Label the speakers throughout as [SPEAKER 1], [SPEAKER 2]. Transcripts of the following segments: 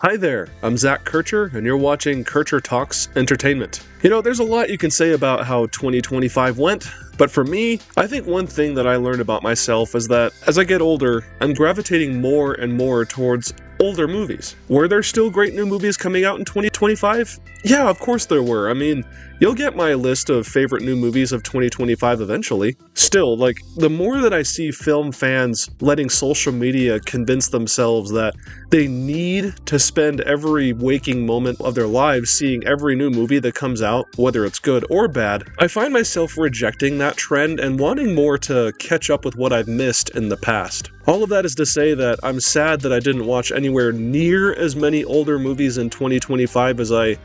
[SPEAKER 1] Hi there, I'm Zach Kircher, and you're watching Kircher Talks Entertainment. You know, there's a lot you can say about how 2025 went, but for me, I think one thing that I learned about myself is that as I get older, I'm gravitating more and more towards older movies. Were there still great new movies coming out in 2025? Yeah, of course there were. I mean, you'll get my list of favorite new movies of 2025 eventually. Still, the more that I see film fans letting social media convince themselves that they need to spend every waking moment of their lives seeing every new movie that comes out, whether it's good or bad, I find myself rejecting that trend and wanting more to catch up with what I've missed in the past. All of that is to say that I'm sad that I didn't watch anywhere near as many older movies in 2025 as I,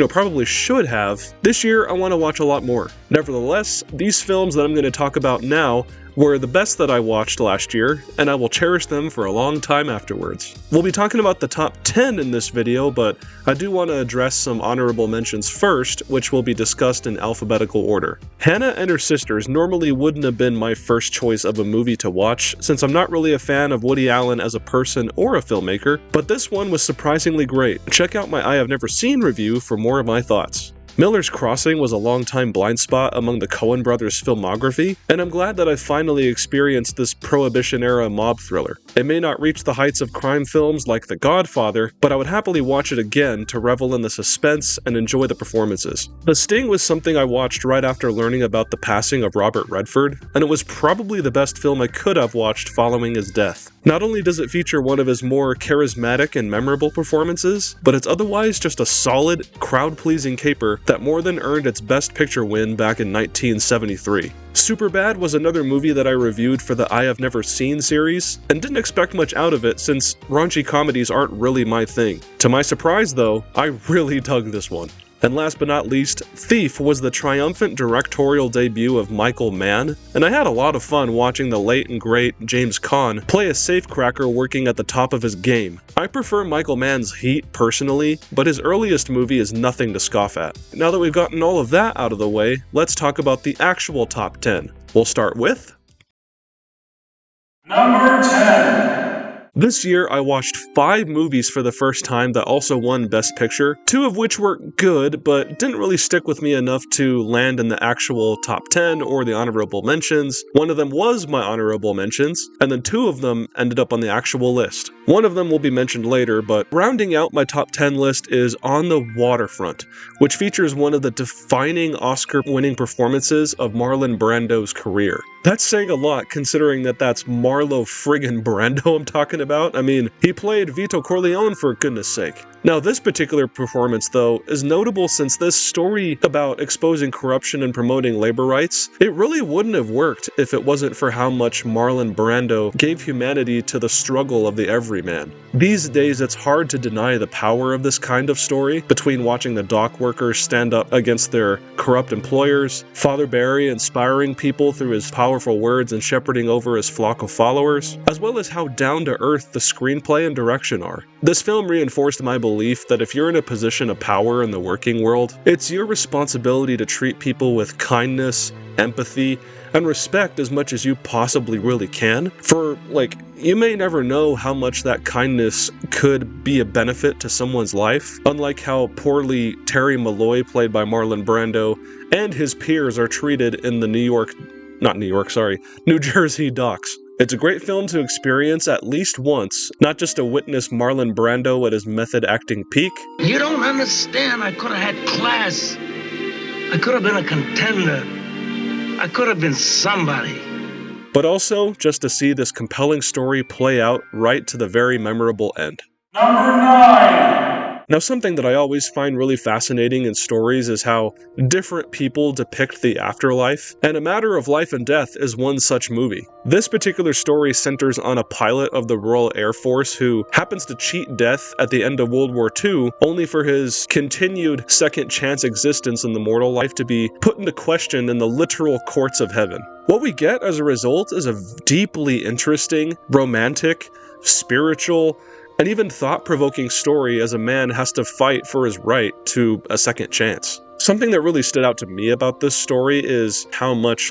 [SPEAKER 1] probably should have. This year, I want to watch a lot more. Nevertheless, these films that I'm going to talk about now were the best that I watched last year, and I will cherish them for a long time afterwards. We'll be talking about the top 10 in this video, but I do want to address some honorable mentions first, which will be discussed in alphabetical order. Hannah and Her Sisters normally wouldn't have been my first choice of a movie to watch, since I'm not really a fan of Woody Allen as a person or a filmmaker, but this one was surprisingly great. Check out my I Have Never Seen review for more of my thoughts. Miller's Crossing was a long-time blind spot among the Coen brothers' filmography, and I'm glad that I finally experienced this Prohibition-era mob thriller. It may not reach the heights of crime films like The Godfather, but I would happily watch it again to revel in the suspense and enjoy the performances. The Sting was something I watched right after learning about the passing of Robert Redford, and it was probably the best film I could have watched following his death. Not only does it feature one of his more charismatic and memorable performances, but it's otherwise just a solid, crowd-pleasing caper that more than earned its Best Picture win back in 1973. Superbad was another movie that I reviewed for the I Have Never Seen series, and didn't expect much out of it since raunchy comedies aren't really my thing. To my surprise though, I really dug this one. And last but not least, Thief was the triumphant directorial debut of Michael Mann, and I had a lot of fun watching the late and great James Caan play a safecracker working at the top of his game. I prefer Michael Mann's Heat personally, but his earliest movie is nothing to scoff at. Now that we've gotten all of that out of the way, let's talk about the actual top 10. We'll start with Number 10. This year, I watched 5 movies for the first time that also won Best Picture, 2 of which were good, but didn't really stick with me enough to land in the actual top 10 or the honorable mentions. One of them was my honorable mentions, and then 2 of them ended up on the actual list. One of them will be mentioned later, but rounding out my top 10 list is On the Waterfront, which features one of the defining Oscar-winning performances of Marlon Brando's career. That's saying a lot, considering that that's Marlo friggin' Brando I'm talking about. I mean, he played Vito Corleone for goodness sake. Now, this particular performance, though, is notable since this story about exposing corruption and promoting labor rights, it really wouldn't have worked if it wasn't for how much Marlon Brando gave humanity to the struggle of the everyman. These days, it's hard to deny the power of this kind of story, between watching the dock workers stand up against their corrupt employers, Father Barry inspiring people through his powerful words and shepherding over his flock of followers, as well as how down-to-earth the screenplay and direction are. This film reinforced my belief that if you're in a position of power in the working world, it's your responsibility to treat people with kindness, empathy, and respect as much as you possibly really can. For, you may never know how much that kindness could be a benefit to someone's life, unlike how poorly Terry Malloy, played by Marlon Brando, and his peers are treated in the New Jersey docks. It's a great film to experience at least once, not just to witness Marlon Brando at his method acting peak.
[SPEAKER 2] You don't understand. I could have had class. I could have been a contender. I could have been somebody.
[SPEAKER 1] But also just to see this compelling story play out right to the very memorable end. Number 9! Now, something that I always find really fascinating in stories is how different people depict the afterlife, and A Matter of Life and Death is one such movie. This particular story centers on a pilot of the Royal Air Force who happens to cheat death at the end of World War II, only for his continued second chance existence in the mortal life to be put into question in the literal courts of heaven. What we get as a result is a deeply interesting, romantic, spiritual, and even thought-provoking story as a man has to fight for his right to a second chance. Something that really stood out to me about this story is how much,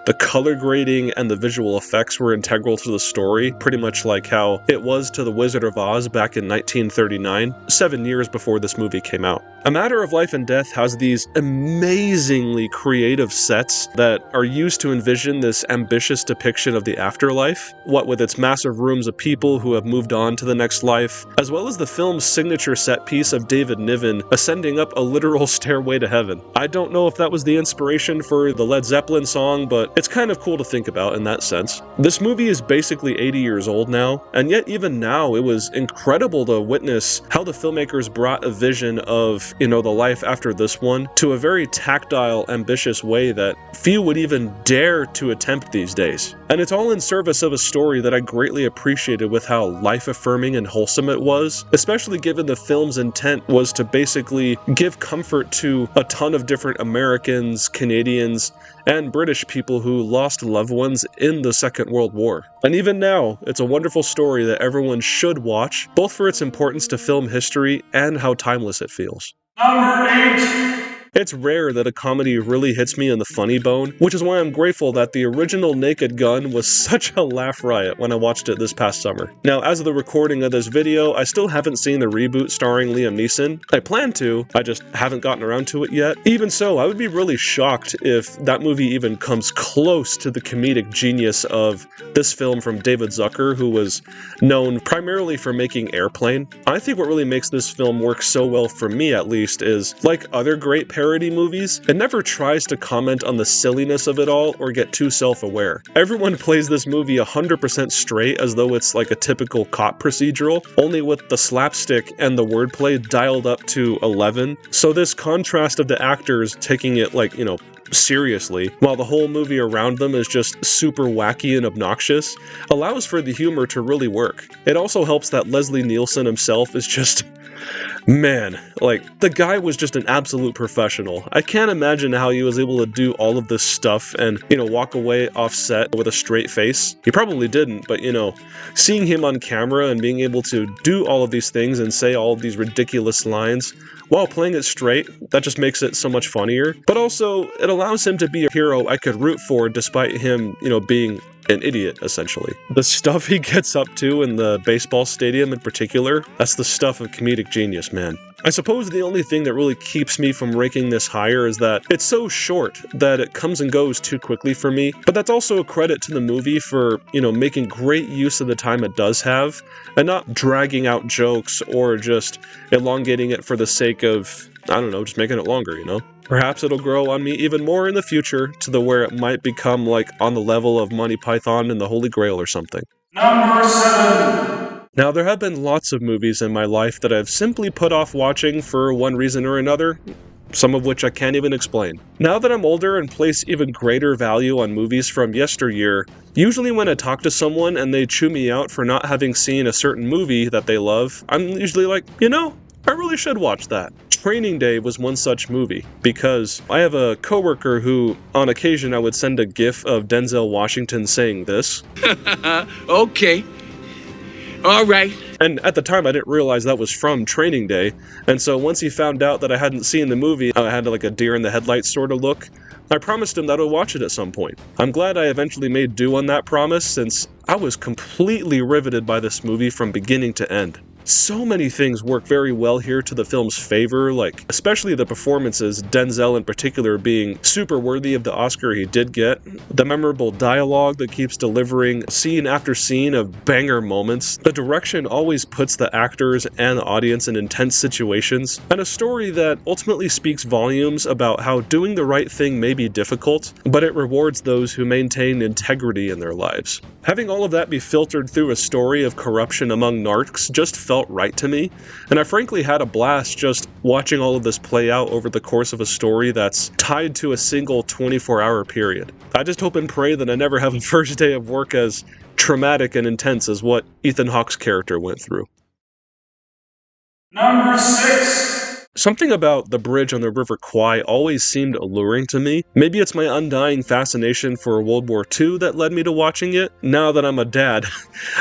[SPEAKER 1] The color grading and the visual effects were integral to the story, pretty much like how it was to The Wizard of Oz back in 1939, 7 years before this movie came out. A Matter of Life and Death has these amazingly creative sets that are used to envision this ambitious depiction of the afterlife, what with its massive rooms of people who have moved on to the next life, as well as the film's signature set piece of David Niven ascending up a literal stairway to heaven. I don't know if that was the inspiration for the Led Zeppelin song, but it's kind of cool to think about in that sense. This movie is basically 80 years old now, and yet even now it was incredible to witness how the filmmakers brought a vision of, the life after this one to a very tactile, ambitious way that few would even dare to attempt these days. And it's all in service of a story that I greatly appreciated with how life-affirming and wholesome it was, especially given the film's intent was to basically give comfort to a ton of different Americans, Canadians, and British people who lost loved ones in the Second World War. And even now, it's a wonderful story that everyone should watch, both for its importance to film history and how timeless it feels.
[SPEAKER 3] Number 8.
[SPEAKER 1] It's rare that a comedy really hits me in the funny bone, which is why I'm grateful that the original Naked Gun was such a laugh riot when I watched it this past summer. Now, as of the recording of this video, I still haven't seen the reboot starring Liam Neeson. I plan to, I just haven't gotten around to it yet. Even so, I would be really shocked if that movie even comes close to the comedic genius of this film from David Zucker, who was known primarily for making Airplane. I think what really makes this film work so well, for me at least, is like other great parody movies, it never tries to comment on the silliness of it all or get too self-aware. Everyone plays this movie 100% straight as though it's like a typical cop procedural, only with the slapstick and the wordplay dialed up to 11. So this contrast of the actors taking it like, seriously, while the whole movie around them is just super wacky and obnoxious, allows for the humor to really work. It also helps that Leslie Nielsen himself is just... man, the guy was just an absolute professional. I can't imagine how he was able to do all of this stuff and, walk away off set with a straight face. He probably didn't, but, seeing him on camera and being able to do all of these things and say all of these ridiculous lines while playing it straight, that just makes it so much funnier. But also, it allows him to be a hero I could root for despite him, being an idiot, essentially. The stuff he gets up to in the baseball stadium in particular, that's the stuff of comedic genius, man. I suppose the only thing that really keeps me from ranking this higher is that it's so short that it comes and goes too quickly for me, but that's also a credit to the movie for, making great use of the time it does have, and not dragging out jokes or just elongating it for the sake of, just making it longer, Perhaps it'll grow on me even more in the future to the where it might become on the level of Monty Python and the Holy Grail or something.
[SPEAKER 3] Number 7.
[SPEAKER 1] Now, there have been lots of movies in my life that I've simply put off watching for one reason or another, some of which I can't even explain. Now that I'm older and place even greater value on movies from yesteryear, usually when I talk to someone and they chew me out for not having seen a certain movie that they love, I'm usually like, I really should watch that. Training Day was one such movie, because I have a coworker who, on occasion, I would send a gif of Denzel Washington saying this.
[SPEAKER 4] Okay. All right.
[SPEAKER 1] And at the time, I didn't realize that was from Training Day, and so once he found out that I hadn't seen the movie, I had a deer in the headlights sort of look. I promised him that I'd watch it at some point. I'm glad I eventually made do on that promise, since I was completely riveted by this movie from beginning to end. So many things work very well here to the film's favor, especially the performances, Denzel in particular being super worthy of the Oscar he did get, the memorable dialogue that keeps delivering scene after scene of banger moments, the direction always puts the actors and the audience in intense situations, and a story that ultimately speaks volumes about how doing the right thing may be difficult, but it rewards those who maintain integrity in their lives. Having all of that be filtered through a story of corruption among narcs just felt right to me, and I frankly had a blast just watching all of this play out over the course of a story that's tied to a single 24-hour period. I just hope and pray that I never have a first day of work as traumatic and intense as what Ethan Hawke's character went through.
[SPEAKER 3] Number 6.
[SPEAKER 1] Something about the bridge on the River Kwai always seemed alluring to me. Maybe it's my undying fascination for World War II that led me to watching it. Now that I'm a dad,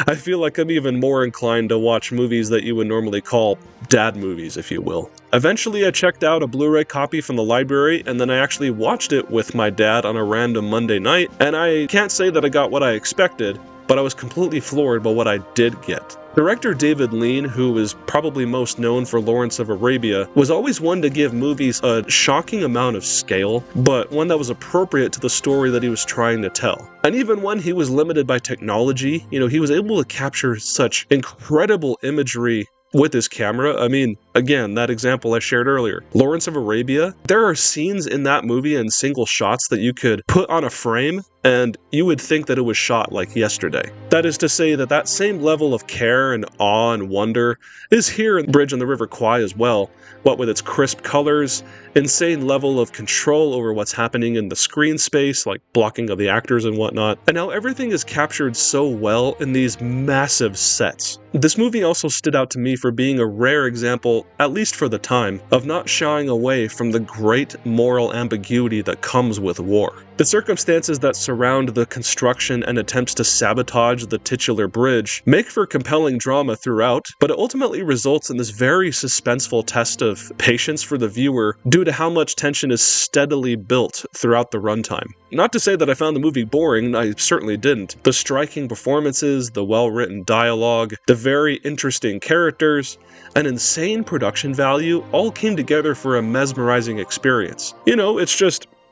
[SPEAKER 1] I feel like I'm even more inclined to watch movies that you would normally call dad movies, if you will. Eventually, I checked out a Blu-ray copy from the library, and then I actually watched it with my dad on a random Monday night, and I can't say that I got what I expected, but I was completely floored by what I did get. Director David Lean, who is probably most known for Lawrence of Arabia, was always one to give movies a shocking amount of scale, but one that was appropriate to the story that he was trying to tell. And even when he was limited by technology, he was able to capture such incredible imagery with his camera. I mean, again, that example I shared earlier, Lawrence of Arabia, there are scenes in that movie and single shots that you could put on a frame and you would think that it was shot like yesterday. That is to say that same level of care and awe and wonder is here in Bridge on the River Kwai as well, what with its crisp colors, insane level of control over what's happening in the screen space, like blocking of the actors and whatnot, and how everything is captured so well in these massive sets. This movie also stood out to me for being a rare example, at least for the time, of not shying away from the great moral ambiguity that comes with war. The circumstances that surround the construction and attempts to sabotage the titular bridge make for compelling drama throughout, but it ultimately results in this very suspenseful test of patience for the viewer due to how much tension is steadily built throughout the runtime. Not to say that I found the movie boring, I certainly didn't. The striking performances, the well-written dialogue, the very interesting characters, and insane production value all came together for a mesmerizing experience.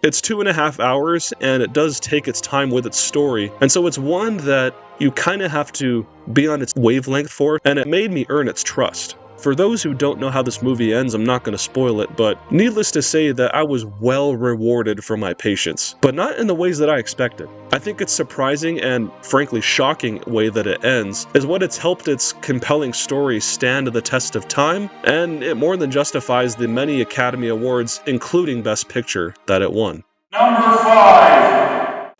[SPEAKER 1] It's 2.5 hours, and it does take its time with its story, and so it's one that you kind of have to be on its wavelength for, and it made me earn its trust. For those who don't know how this movie ends, I'm not going to spoil it, but needless to say that I was well rewarded for my patience, but not in the ways that I expected. I think it's surprising and frankly shocking way that it ends is what it's helped its compelling story stand the test of time, and it more than justifies the many Academy Awards, including Best Picture, that it won.
[SPEAKER 3] Number 5.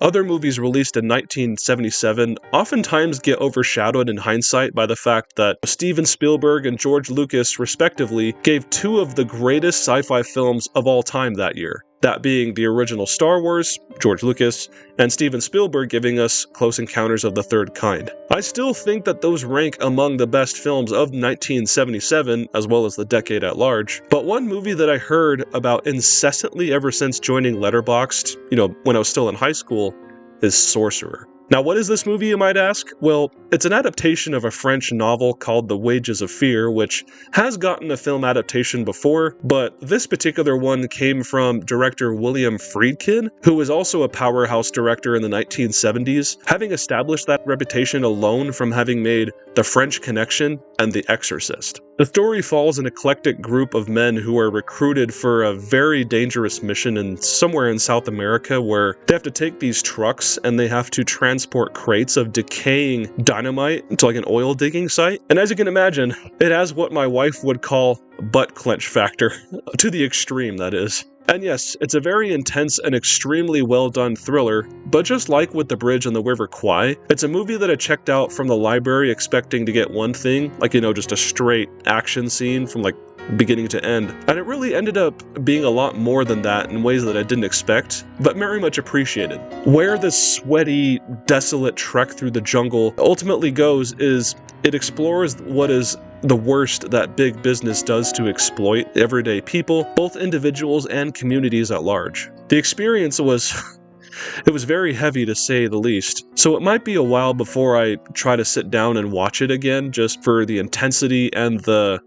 [SPEAKER 1] Other movies released in 1977 oftentimes get overshadowed in hindsight by the fact that Steven Spielberg and George Lucas, respectively, gave two of the greatest sci-fi films of all time that year. That being the original Star Wars, George Lucas, and Steven Spielberg giving us Close Encounters of the Third Kind. I still think that those rank among the best films of 1977, as well as the decade at large, but one movie that I heard about incessantly ever since joining Letterboxd, when I was still in high school, is Sorcerer. Now, what is this movie, you might ask? Well, it's an adaptation of a French novel called The Wages of Fear, which has gotten a film adaptation before, but this particular one came from director William Friedkin, who was also a powerhouse director in the 1970s, having established that reputation alone from having made The French Connection and The Exorcist. The story follows an eclectic group of men who are recruited for a very dangerous mission somewhere in South America where they have to take these trucks and they have to transport crates of decaying dynamite to like an oil digging site. And as you can imagine, it has what my wife would call butt clench factor, to the extreme, that is. And yes, it's a very intense and extremely well done thriller, but just like with The Bridge on the River Kwai, it's a movie that I checked out from the library expecting to get one thing, just a straight action scene from beginning to end. And it really ended up being a lot more than that in ways that I didn't expect, but very much appreciated. Where this sweaty, desolate trek through the jungle ultimately goes is it explores what is the worst that big business does to exploit everyday people, both individuals and communities at large. The experience was it was very heavy to say the least, so it might be a while before I try to sit down and watch it again just for the intensity and the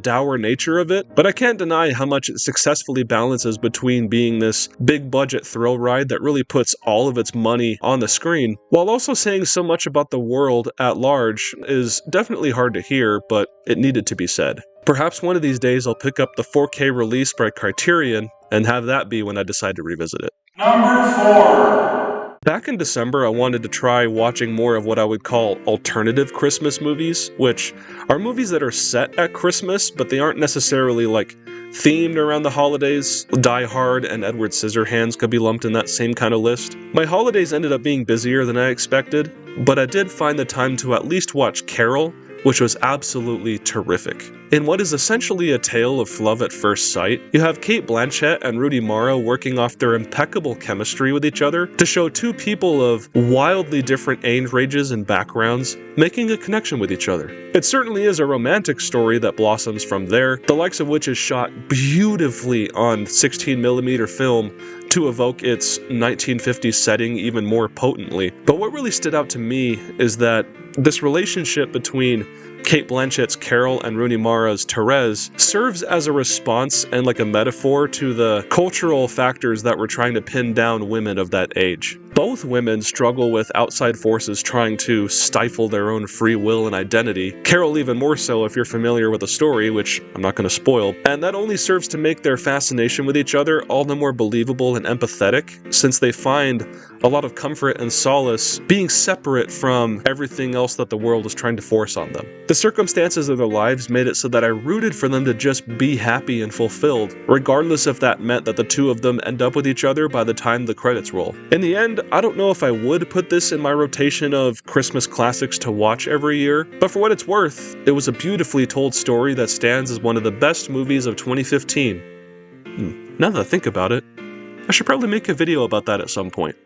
[SPEAKER 1] dour nature of it, but I can't deny how much it successfully balances between being this big budget thrill ride that really puts all of its money on the screen, while also saying so much about the world at large is definitely hard to hear, but it needed to be said. Perhaps one of these days I'll pick up the 4K release by Criterion and have that be when I decide to revisit it.
[SPEAKER 3] Number 4.
[SPEAKER 1] Back in December, I wanted to try watching more of what I would call alternative Christmas movies, which are movies that are set at Christmas, but they aren't necessarily themed around the holidays. Die Hard and Edward Scissorhands could be lumped in that same kind of list. My holidays ended up being busier than I expected, but I did find the time to at least watch Carol, which was absolutely terrific. In what is essentially a tale of love at first sight, you have Cate Blanchett and Rooney Mara working off their impeccable chemistry with each other to show two people of wildly different age ranges and backgrounds making a connection with each other. It certainly is a romantic story that blossoms from there, the likes of which is shot beautifully on 16mm film to evoke its 1950s setting even more potently. But what really stood out to me is that this relationship between Cate Blanchett's Carol and Rooney Mara's Therese serves as a response and like a metaphor to the cultural factors that were trying to pin down women of that age. Both women struggle with outside forces trying to stifle their own free will and identity. Carol even more so if you're familiar with the story, which I'm not going to spoil, and that only serves to make their fascination with each other all the more believable and empathetic, since they find a lot of comfort and solace being separate from everything else that the world is trying to force on them. The circumstances of their lives made it so that I rooted for them to just be happy and fulfilled, regardless if that meant that the two of them end up with each other by the time the credits roll. In the end, I don't know if I would put this in my rotation of Christmas classics to watch every year, but for what it's worth, it was a beautifully told story that stands as one of the best movies of 2015. Now that I think about it, I should probably make a video about that at some point.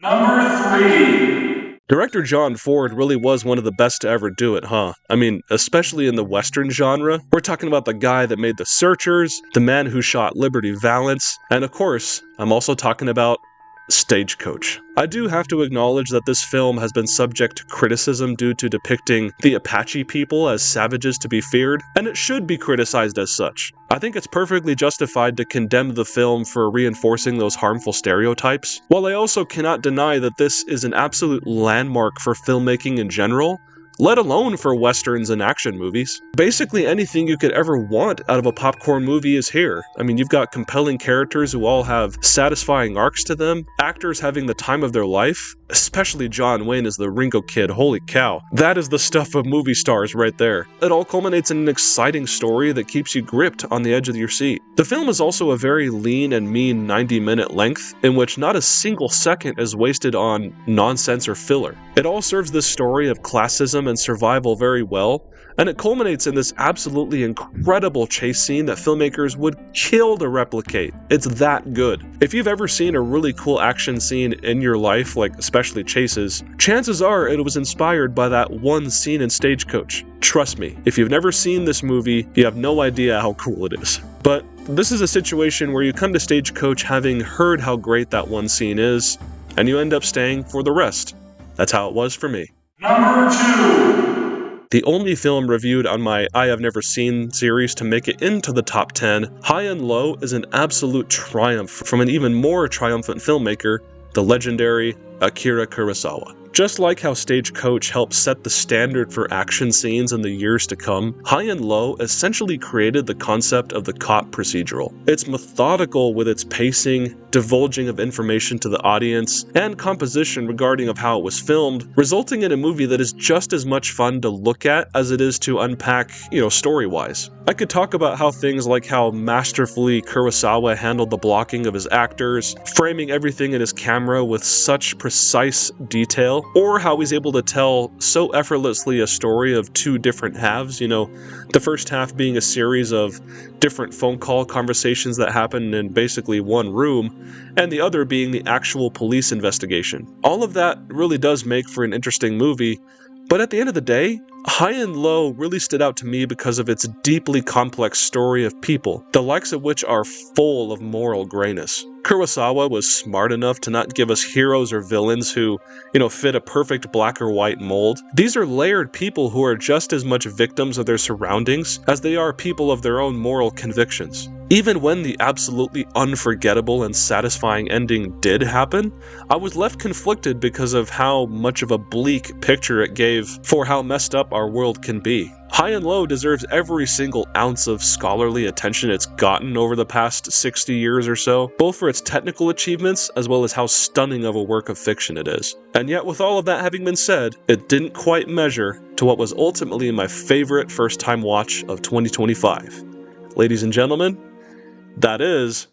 [SPEAKER 3] Number 3.
[SPEAKER 1] Director John Ford really was one of the best to ever do it, huh? I mean, especially in the Western genre. We're talking about the guy that made The Searchers, the man who shot Liberty Valance, and of course, I'm also talking about Stagecoach. I do have to acknowledge that this film has been subject to criticism due to depicting the Apache people as savages to be feared, and it should be criticized as such. I think it's perfectly justified to condemn the film for reinforcing those harmful stereotypes, while I also cannot deny that this is an absolute landmark for filmmaking in general, let alone for westerns and action movies. Basically anything you could ever want out of a popcorn movie is here. I mean, you've got compelling characters who all have satisfying arcs to them, actors having the time of their life, especially John Wayne as the Ringo Kid, holy cow. That is the stuff of movie stars right there. It all culminates in an exciting story that keeps you gripped on the edge of your seat. The film is also a very lean and mean 90-minute length, in which not a single second is wasted on nonsense or filler. It all serves this story of classism and survival very well, and it culminates in this absolutely incredible chase scene that filmmakers would kill to replicate. It's that good. If you've ever seen a really cool action scene in your life, like especially chases, chances are it was inspired by that one scene in Stagecoach. Trust me, if you've never seen this movie, you have no idea how cool it is. But this is a situation where you come to Stagecoach having heard how great that one scene is, and you end up staying for the rest. That's how it was for me.
[SPEAKER 3] Number 2.
[SPEAKER 1] The only film reviewed on my I Have Never Seen series to make it into the top 10, High and Low is an absolute triumph from an even more triumphant filmmaker, the legendary Akira Kurosawa. Just like how Stagecoach helped set the standard for action scenes in the years to come, High and Low essentially created the concept of the cop procedural. It's methodical with its pacing, divulging of information to the audience, and composition regarding of how it was filmed, resulting in a movie that is just as much fun to look at as it is to unpack, story-wise. I could talk about how things like how masterfully Kurosawa handled the blocking of his actors, framing everything in his camera with such precise detail, or how he's able to tell so effortlessly a story of two different halves, the first half being a series of different phone call conversations that happen in basically one room, and the other being the actual police investigation. All of that really does make for an interesting movie, but at the end of the day, High and Low really stood out to me because of its deeply complex story of people, the likes of which are full of moral grayness. Kurosawa was smart enough to not give us heroes or villains who, fit a perfect black or white mold. These are layered people who are just as much victims of their surroundings as they are people of their own moral convictions. Even when the absolutely unforgettable and satisfying ending did happen, I was left conflicted because of how much of a bleak picture it gave for how messed up our world can be. High and Low deserves every single ounce of scholarly attention it's gotten over the past 60 years or so, both for its technical achievements as well as how stunning of a work of fiction it is. And yet, with all of that having been said, it didn't quite measure to what was ultimately my favorite first-time watch of 2025. Ladies and gentlemen, that is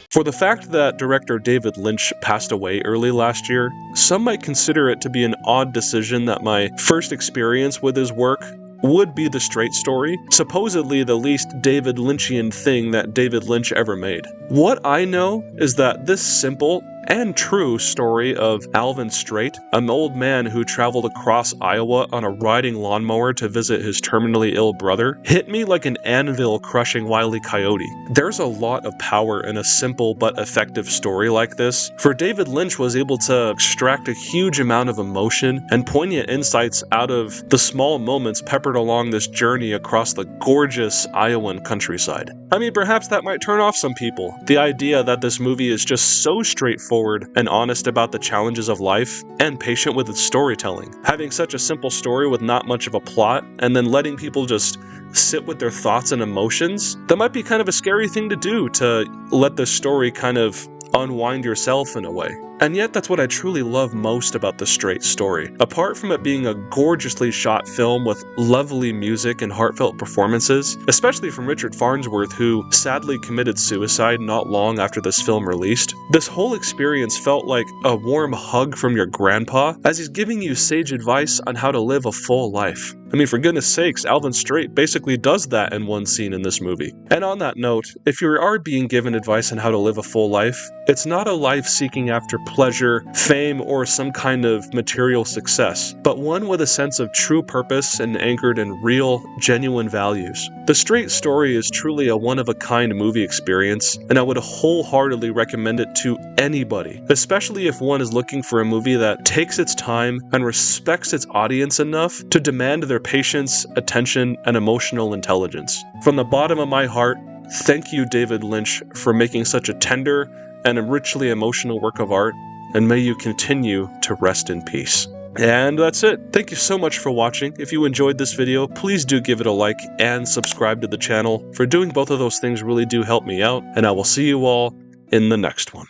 [SPEAKER 1] For the fact that director David Lynch passed away early last year, some might consider it to be an odd decision that my first experience with his work would be the straight story, supposedly the least David Lynchian thing that David Lynch ever made. What I know is that this simple and true story of Alvin Straight, an old man who traveled across Iowa on a riding lawnmower to visit his terminally ill brother, hit me like an anvil crushing Wile E. Coyote. There's a lot of power in a simple but effective story like this, for David Lynch was able to extract a huge amount of emotion and poignant insights out of the small moments peppered along this journey across the gorgeous Iowan countryside. I mean, perhaps that might turn off some people. The idea that this movie is just so straightforward and honest about the challenges of life, and patient with its storytelling. Having such a simple story with not much of a plot, and then letting people just sit with their thoughts and emotions, that might be kind of a scary thing to do, to let the story kind of unwind yourself in a way. And yet that's what I truly love most about the Straight story. Apart from it being a gorgeously shot film with lovely music and heartfelt performances, especially from Richard Farnsworth, who sadly committed suicide not long after this film released, this whole experience felt like a warm hug from your grandpa as he's giving you sage advice on how to live a full life. I mean, for goodness sakes, Alvin Straight basically does that in one scene in this movie. And on that note, if you are being given advice on how to live a full life, it's not a life seeking after pleasure, fame, or some kind of material success, but one with a sense of true purpose and anchored in real, genuine values. The Straight story is truly a one-of-a-kind movie experience, and I would wholeheartedly recommend it to anybody, especially if one is looking for a movie that takes its time and respects its audience enough to demand their patience, attention, and emotional intelligence. From the bottom of my heart, thank you, David Lynch, for making such a tender and a richly emotional work of art, and may you continue to rest in peace. And that's it. Thank you so much for watching. If you enjoyed this video, please do give it a like and subscribe to the channel. For doing both of those things really do help me out, and I will see you all in the next one.